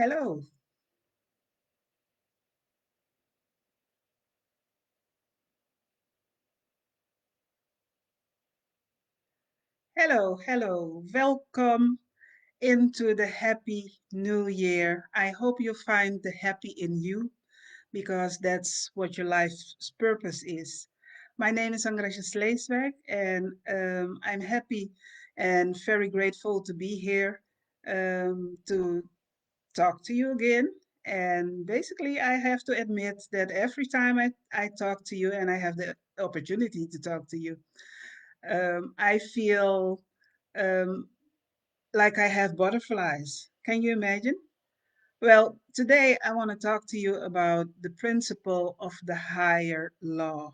Hello, hello. Welcome into the happy new year. I hope you find the happy in you because that's what your life's purpose is. My name is Engracia ESleeswijk, and I'm happy and very grateful to be here to talk to you again. And basically, I have to admit that every time I talk to you and I have the opportunity to talk to you, I feel um, like I have butterflies. Can you imagine? Well, today I want to talk to you about the principle of the higher law.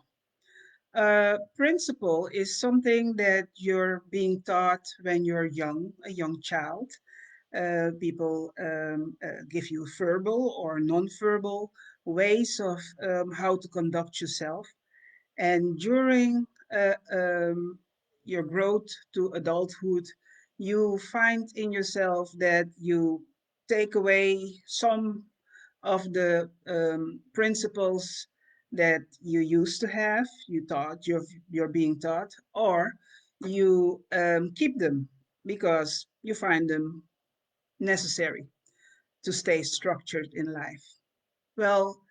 Principle is something that you're being taught when you're young, a young child. People give you verbal or non-verbal ways of how to conduct yourself. And during your growth to adulthood, you find in yourself that you take away some of the principles that you used to have, you're being taught, or you keep them because you find them necessary to stay structured in life. Well,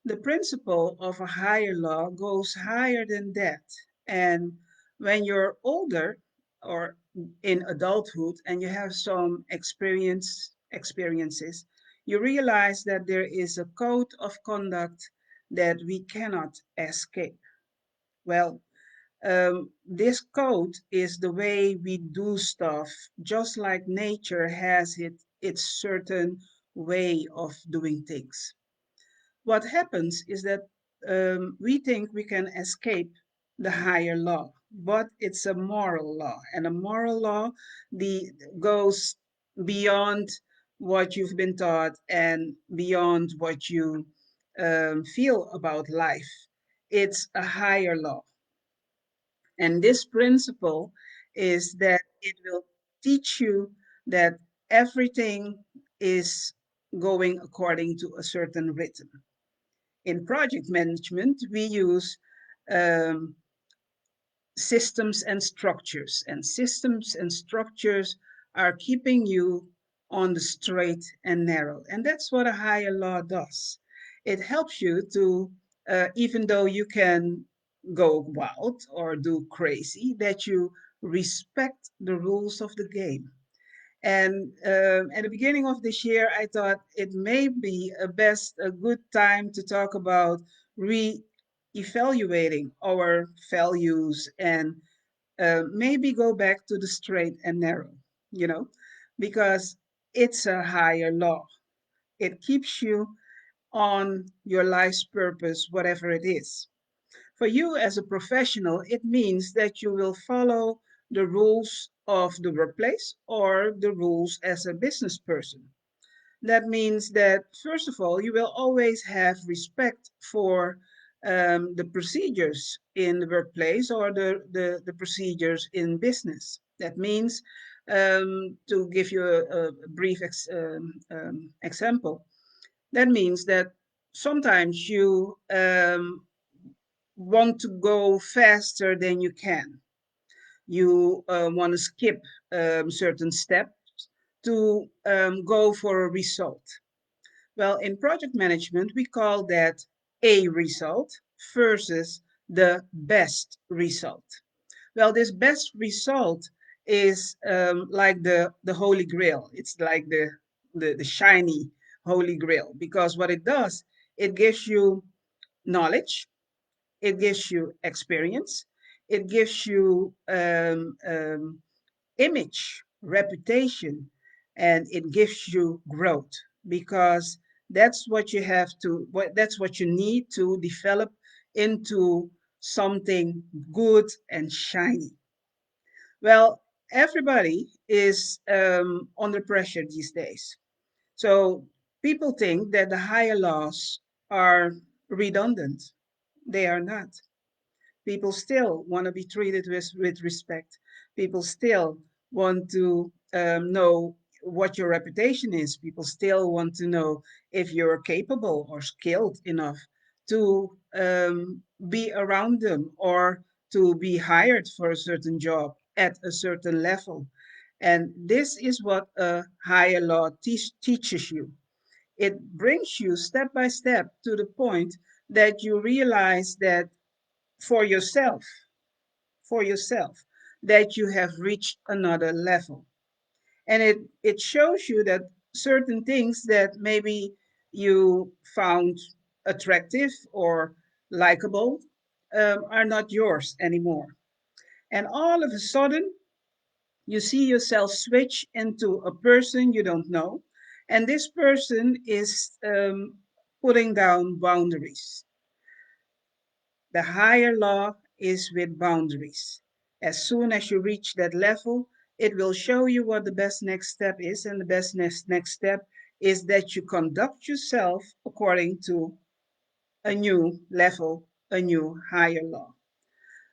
the principle of a higher law goes higher than that. And when you're older or in adulthood and you have some experiences, you realize that there is a code of conduct that we cannot escape. Well, this code is the way we do stuff, just like nature has its certain way of doing things. What happens is that we think we can escape the higher law, but it's a moral law, and a moral law the goes beyond what you've been taught and beyond what you feel about life. It's a higher law, and this principle is that it will teach you that everything is going according to a certain rhythm. In project management, we use um, systems and structures, and systems and structures are keeping you on the straight and narrow. And that's what a higher law does. It helps you to, even though you can go wild or do crazy, that you respect the rules of the game. And at the beginning of this year, I thought it may be a good time to talk about re-evaluating our values and maybe go back to the straight and narrow, you know, because it's a higher law. It keeps you on your life's purpose, whatever it is. For you as a professional, it means that you will follow the rules of the workplace or the rules as a business person. That means that, first of all, you will always have respect for the procedures in the workplace or the procedures in business. That means, to give you a brief example, that means that sometimes you want to go faster than you can. You want to skip certain steps to go for a result. Well, in project management, we call that a result versus the best result. Well, this best result is like the holy grail. It's like the shiny holy grail because what it does, it gives you knowledge, it gives you experience, it gives you image, reputation, and it gives you growth because that's what you have to, that's what you need to develop into something good and shiny. Well, everybody is under pressure these days. So people think that the higher laws are redundant. They are not. People still want to be treated with respect. People still want to know what your reputation is. People still want to know if you're capable or skilled enough to be around them or to be hired for a certain job at a certain level. And this is what a higher law teaches you. It brings you step by step to the point that you realize that for yourself, for yourself, that you have reached another level. And it shows you that certain things that maybe you found attractive or likable are not yours anymore. And all of a sudden, you see yourself switch into a person you don't know, and this person is putting down boundaries. The higher law is with boundaries. As soon as you reach that level, it will show you what the best next step is, and the best next step is that you conduct yourself according to a new level, a new higher law.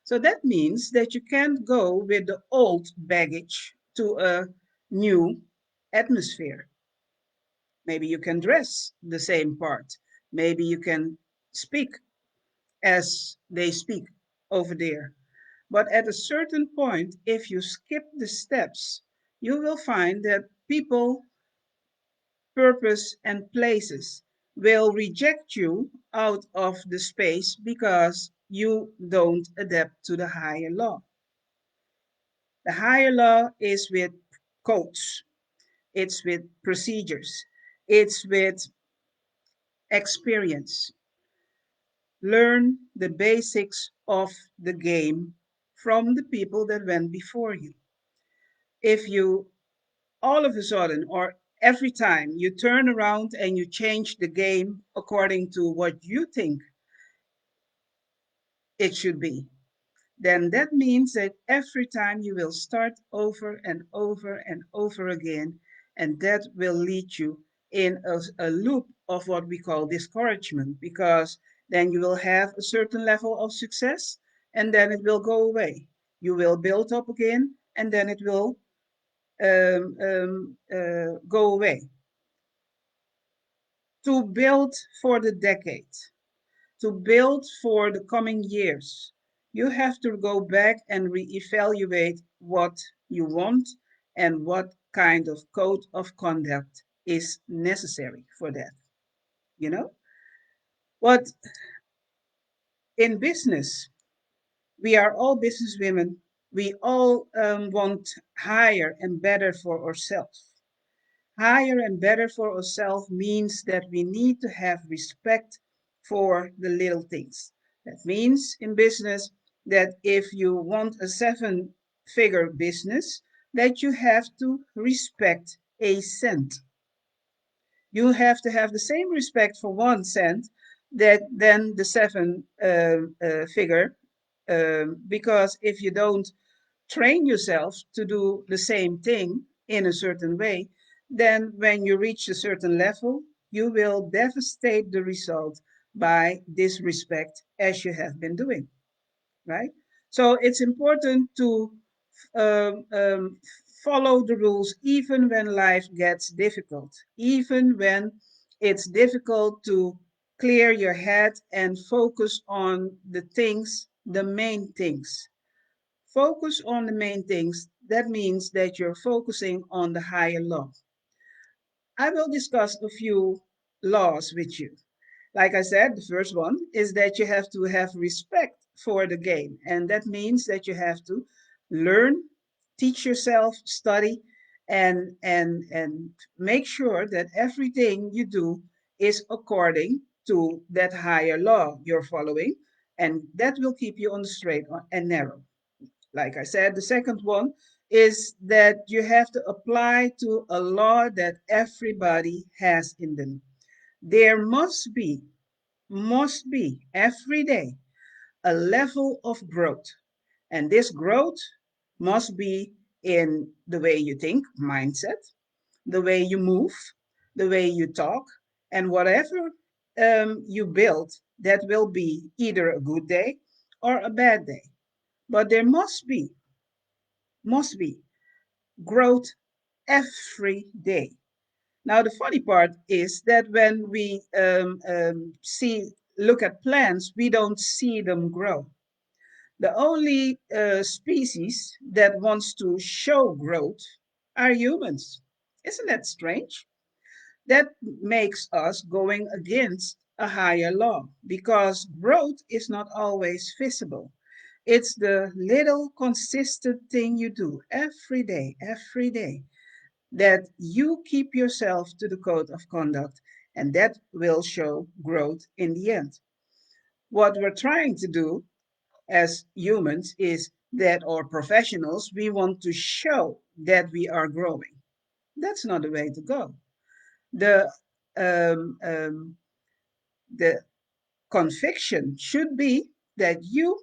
So that means that you can't go with the old baggage to a new atmosphere. Maybe you can dress the same part. Maybe you can speak as they speak over there. But at a certain point, if you skip the steps, you will find that people, purpose, and places will reject you out of the space because you don't adapt to the higher law. The higher law is with codes, it's with procedures, it's with experience. Learn the basics of the game from the people that went before you. If you all of a sudden or every time you turn around and you change the game according to what you think it should be, then that means that every time you will start over and over and over again, and that will lead you in a loop of what we call discouragement, because then you will have a certain level of success and then it will go away. You will build up again and then it will go away. To build for the decade, to build for the coming years, you have to go back and reevaluate what you want and what kind of code of conduct is necessary for that. You know, what in business, we are all business women. We all want higher and better for ourselves. Higher and better for ourselves means that we need to have respect for the little things. That means in business that if you want a seven-figure business, that you have to respect a cent. You have to have the same respect for 1 cent that than the seven figure, because if you don't train yourself to do the same thing in a certain way, then when you reach a certain level, you will devastate the result by disrespect as you have been doing, right? So it's important to um, um, follow the rules even when life gets difficult, even when it's difficult to clear your head and focus on the things, the main things. Focus on the main things. That means that you're focusing on the higher law. I will discuss a few laws with you. Like I said, the first one is that you have to have respect for the game. And that means that you have to learn, teach yourself, study, and make sure that everything you do is according to that higher law you're following. And that will keep you on the straight and narrow. Like I said, the second one is that you have to apply to a law that everybody has in them. There must be every day a level of growth. And this growth must be in the way you think, mindset, the way you move, the way you talk, and whatever you build, that will be either a good day or a bad day. But there must be growth every day. Now, the funny part is that when we look at plants, we don't see them grow. The only species that wants to show growth are humans. Isn't that strange? That makes us going against a higher law because growth is not always visible. It's the little consistent thing you do every day, that you keep yourself to the code of conduct, and that will show growth in the end. What we're trying to do as humans is that, or professionals, we want to show that we are growing. That's not the way to go. The um, um, the conviction should be that you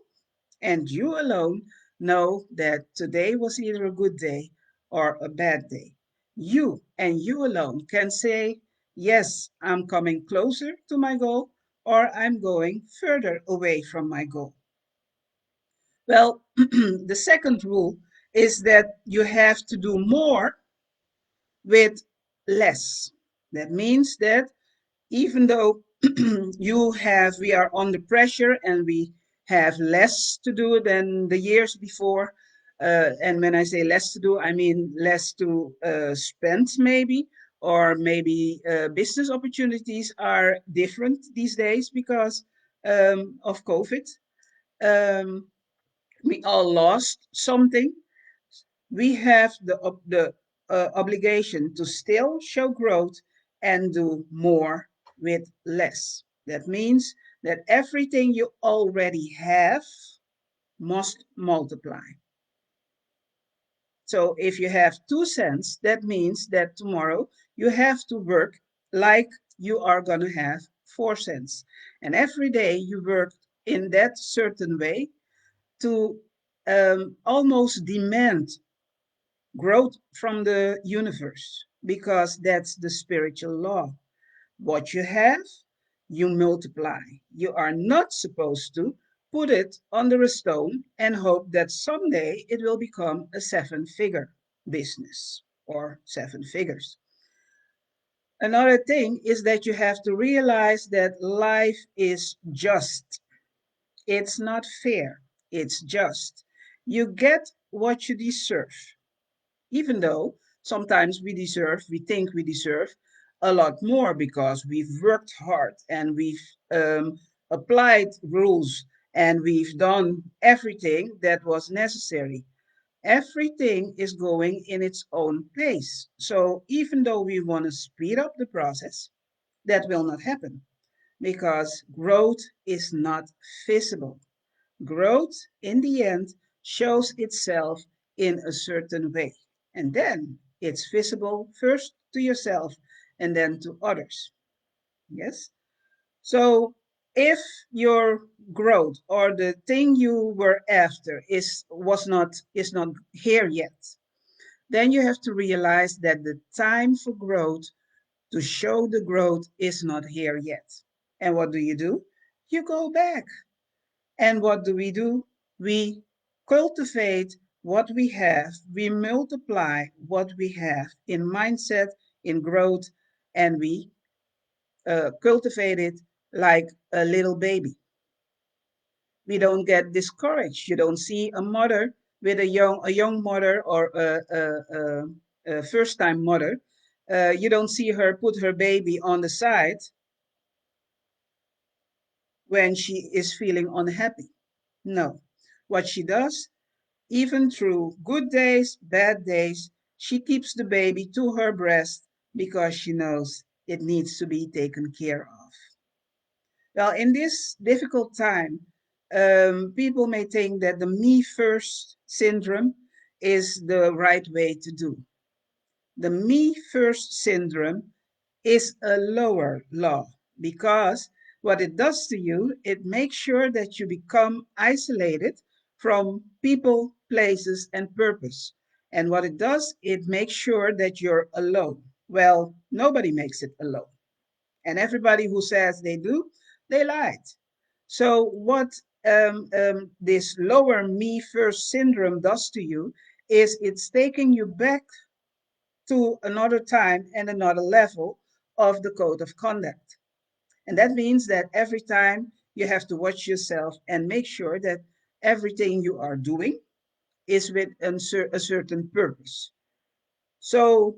and you alone know that today was either a good day or a bad day. You and you alone can say, yes, I'm coming closer to my goal, or I'm going further away from my goal. Well, the second rule is that you have to do more with less. That means that even though we are under pressure and we have less to do than the years before. And when I say less to do, I mean less to spend maybe, or maybe business opportunities are different these days because of COVID. Um, we all lost something. We have the obligation to still show growth and do more with less. That means that everything you already have must multiply. So if you have 2 cents, that means that tomorrow you have to work like you are going to have 4 cents. And every day you work in that certain way to almost demand growth from the universe, because that's the spiritual law. What you have, you multiply. You are not supposed to put it under a stone and hope that someday it will become a 7-figure business or 7 figures. Another thing is that you have to realize that life is just. It's not fair, it's just. You get what you deserve, even though sometimes we think we deserve a lot more because we've worked hard and we've applied rules and we've done everything that was necessary. Everything is going in its own pace. So even though we want to speed up the process, that will not happen because growth is not visible. Growth, in the end, shows itself in a certain way. And then it's visible first to yourself and then to others. Yes? So if your growth or the thing you were after is not here yet, then you have to realize that the time for growth, to show the growth, is not here yet. And what do? You go back. And what do? We cultivate what we have, we multiply what we have in mindset, in growth, and we cultivate it like a little baby. We don't get discouraged. You don't see a mother with a young mother or a first time mother. You don't see her put her baby on the side when she is feeling unhappy. No. What she does, even through good days, bad days, she keeps the baby to her breast because she knows it needs to be taken care of. Well, in this difficult time, people may think that the me first syndrome is the right way to do. The me first syndrome is a lower law because what it does to you, it makes sure that you become isolated from people, places, and purpose. And what it does, it makes sure that you're alone. Well, nobody makes it alone. And everybody who says they do, they lied. So, what this lower me first syndrome does to you is it's taking you back to another time and another level of the code of conduct. And that means that every time you have to watch yourself and make sure that everything you are doing is with a certain purpose. So,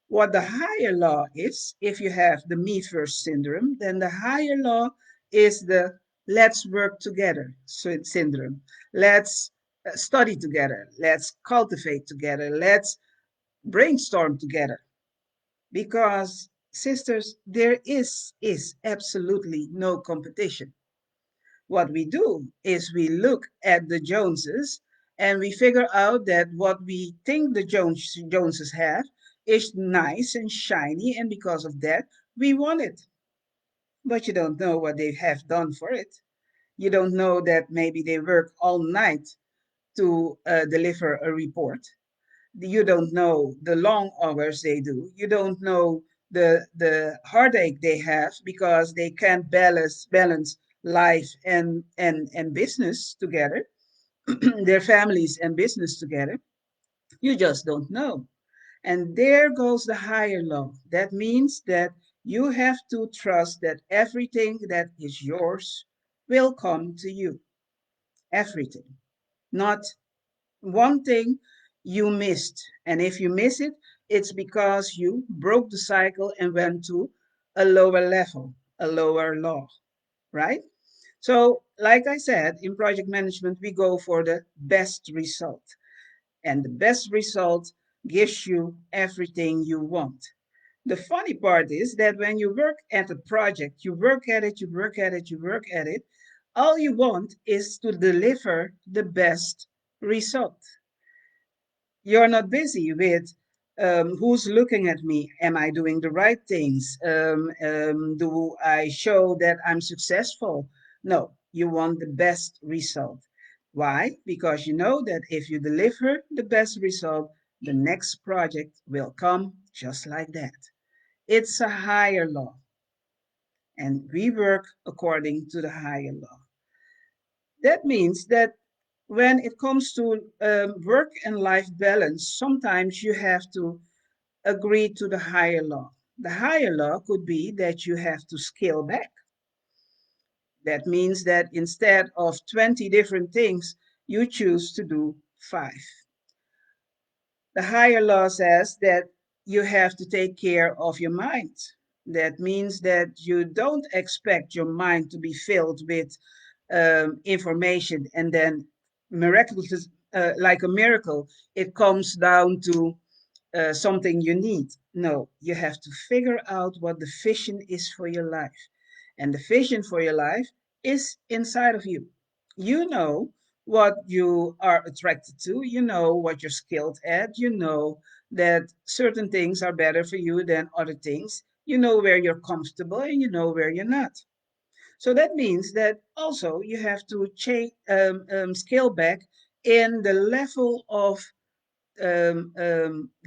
what the higher law is, if you have the me first syndrome, then the higher law is the let's work together syndrome. Let's study together. Let's cultivate together. Let's brainstorm together. Because, sisters, there is absolutely no competition. What we do is we look at the Joneses and we figure out that what we think the Joneses have is nice and shiny, and because of that, we want it. But you don't know what they have done for it. You don't know that maybe they work all night to deliver a report. You don't know the long hours they do. You don't know the heartache they have because they can't balance life and business together, their families and business together. You just don't know. And there goes the higher law. That means that you have to trust that everything that is yours will come to you. Everything. Not one thing you missed. And if you miss it, it's because you broke the cycle and went to a lower level, a lower law, right? So, like I said, in project management, we go for the best result. And the best result gives you everything you want. The funny part is that when you work at a project, you work at it, you work at it, you work at it, all you want is to deliver the best result. You're not busy with who's looking at me. Am I doing the right things? Do I show that I'm successful? No, you want the best result. Why? Because you know that if you deliver the best result, the next project will come just like that. It's a higher law, and we work according to the higher law. That means that when it comes to work and life balance, sometimes you have to agree to the higher law. The higher law could be that you have to scale back. That means that instead of 20 different things, you choose to do 5. The higher law says that you have to take care of your mind. That means that you don't expect your mind to be filled with information and then miraculous, like a miracle, it comes down to something you need. No, you have to figure out what the vision is for your life. And the vision for your life is inside of you. You know what you are attracted to, you know what you're skilled at, you know that certain things are better for you than other things, you know where you're comfortable and you know where you're not. So that means that also you have to scale back in the level of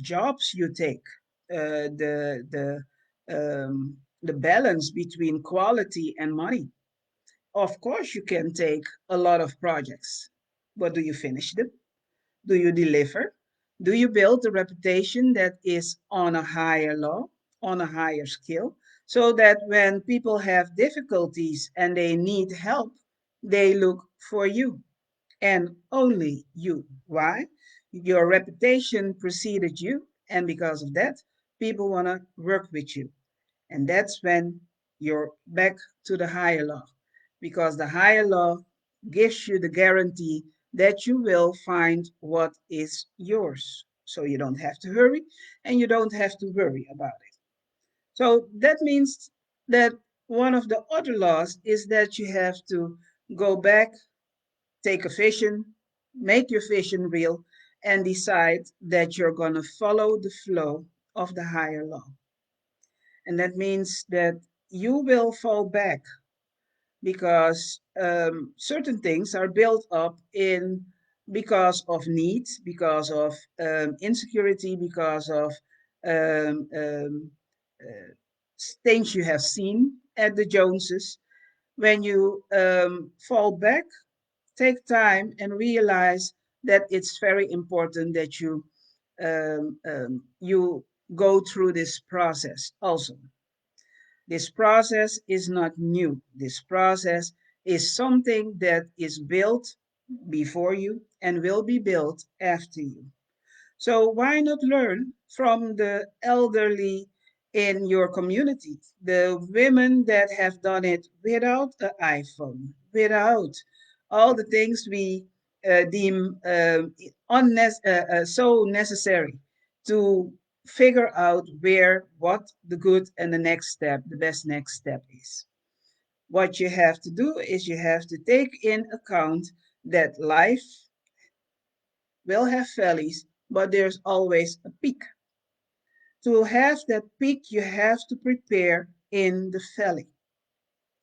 jobs you take, the balance between quality and money. Of course, you can take a lot of projects, but do you finish them? Do you deliver? Do you build a reputation that is on a higher law, on a higher skill, so that when people have difficulties and they need help, they look for you and only you? Why? Your reputation preceded you, and because of that, people want to work with you. And that's when you're back to the higher law, because the higher law gives you the guarantee that you will find what is yours. So you don't have to hurry and you don't have to worry about it. So that means that one of the other laws is that you have to go back, take a vision, make your vision real, and decide that you're going to follow the flow of the higher law. And that means that you will fall back because certain things are built up in because of needs, because of insecurity, because of um, um, uh, things you have seen at the Joneses. When you fall back, take time and realize that it's very important that you you go through this process also. This process is not new. This process is something that is built before you and will be built after you. So why not learn from the elderly in your community, the women that have done it without an iPhone, without all the things we deem so necessary to figure out where, what the good and the next step, the best next step is. What you have to do is you have to take in account that life will have valleys, but there's always a peak. To have that peak, you have to prepare in the valley.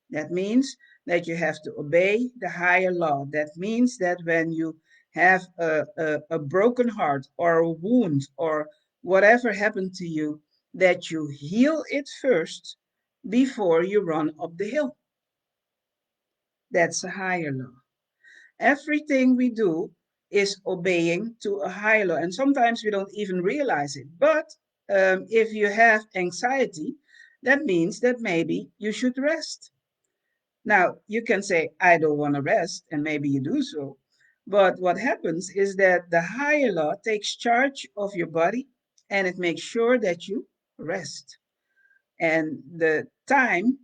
That means that you have to obey the higher law. That means that when you have a broken heart or a wound or whatever happened to you, that you heal it first before you run up the hill. That's a higher law. Everything we do is obeying to a higher law. And sometimes we don't even realize it. But if you have anxiety, that means that maybe you should rest. Now, you can say, I don't want to rest, and maybe you do so. But what happens is that the higher law takes charge of your body and it makes sure that you rest. And the time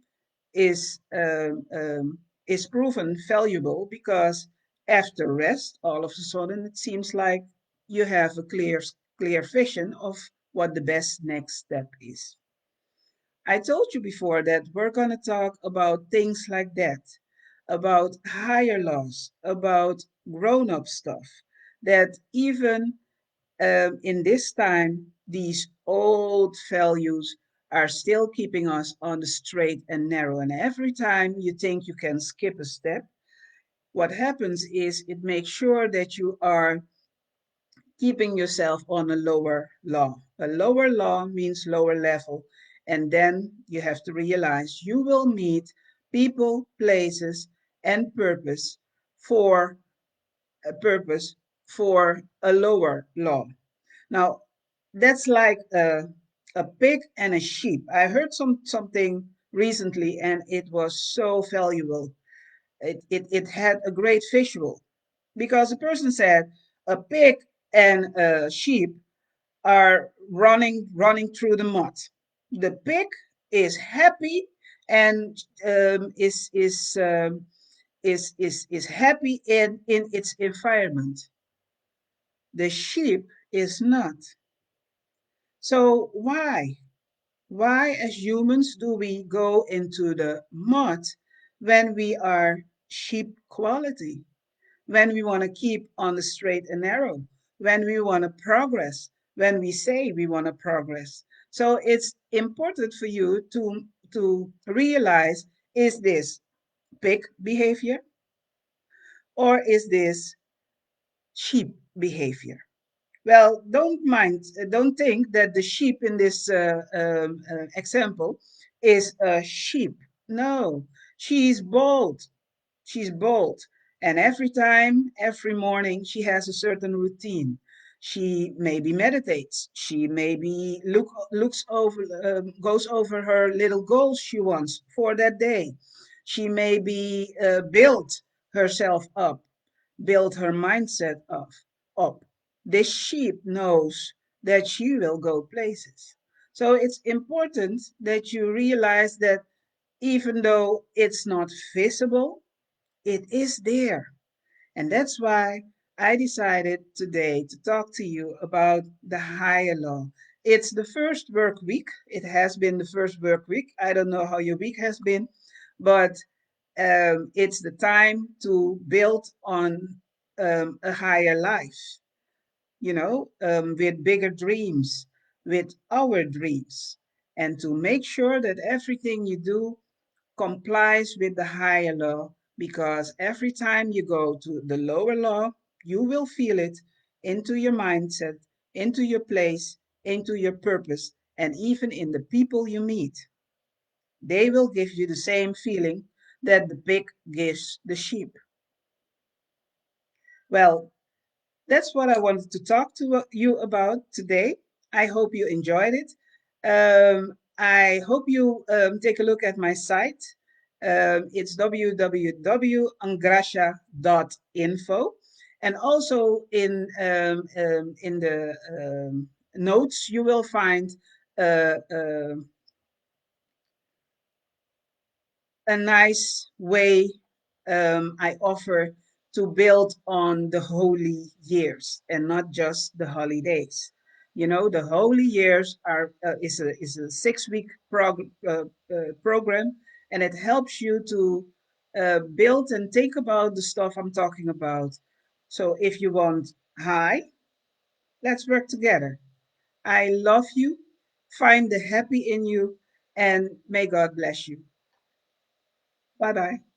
is um, um, is proven valuable because after rest, all of a sudden it seems like you have a clear vision of what the best next step is. I told you before that we're going to talk about things like that, about higher laws, about grown up stuff, that even in this time, these old values are still keeping us on the straight and narrow. And every time you think you can skip a step, what happens is it makes sure that you are keeping yourself on a lower law. A lower law means lower level. And then you have to realize you will meet people, places, and for purpose for a lower law. Now, that's like a pig and a sheep. I heard something recently and it was so valuable. It had a great visual because the person said a pig and a sheep are running through the mud. The pig is happy and is happy in its environment. The sheep is not. So why? Why, as humans, do we go into the mud when we are sheep quality? When we want to keep on the straight and narrow? When we want to progress? When we say we want to progress? So it's important for you to realize, is this pig behavior or is this sheep behavior? Well, don't think that the sheep in this example is a sheep. No, she's bold. She's bold. And every time, every morning, she has a certain routine. She maybe meditates. She maybe looks over, goes over her little goals she wants for that day. She maybe build herself up, build her mindset up. This sheep knows that she will go places. So it's important that you realize that even though it's not visible, it is there. And that's why I decided today to talk to you about the higher law. It's the first work week. It has been the first work week. I don't know how your week has been, but it's the time to build on a higher life, with bigger dreams, with our dreams, and to make sure that everything you do complies with the higher law, because every time you go to the lower law, you will feel it into your mindset, into your place, into your purpose, and even in the people you meet. They will give you the same feeling that the pig gives the sheep. Well, That's what I wanted to talk to you about today. I hope you enjoyed it. I hope you take a look at my site. It's www.engracia.info. And also in the notes, you will find uh, uh, a nice way I offer to build on the holy years and not just the holidays. You know, the holy years are is a 6 week program, and it helps you to build and think about the stuff I'm talking about. So if you want hi, let's work together. I love you. Find the happy in you, and may God bless you. Bye bye.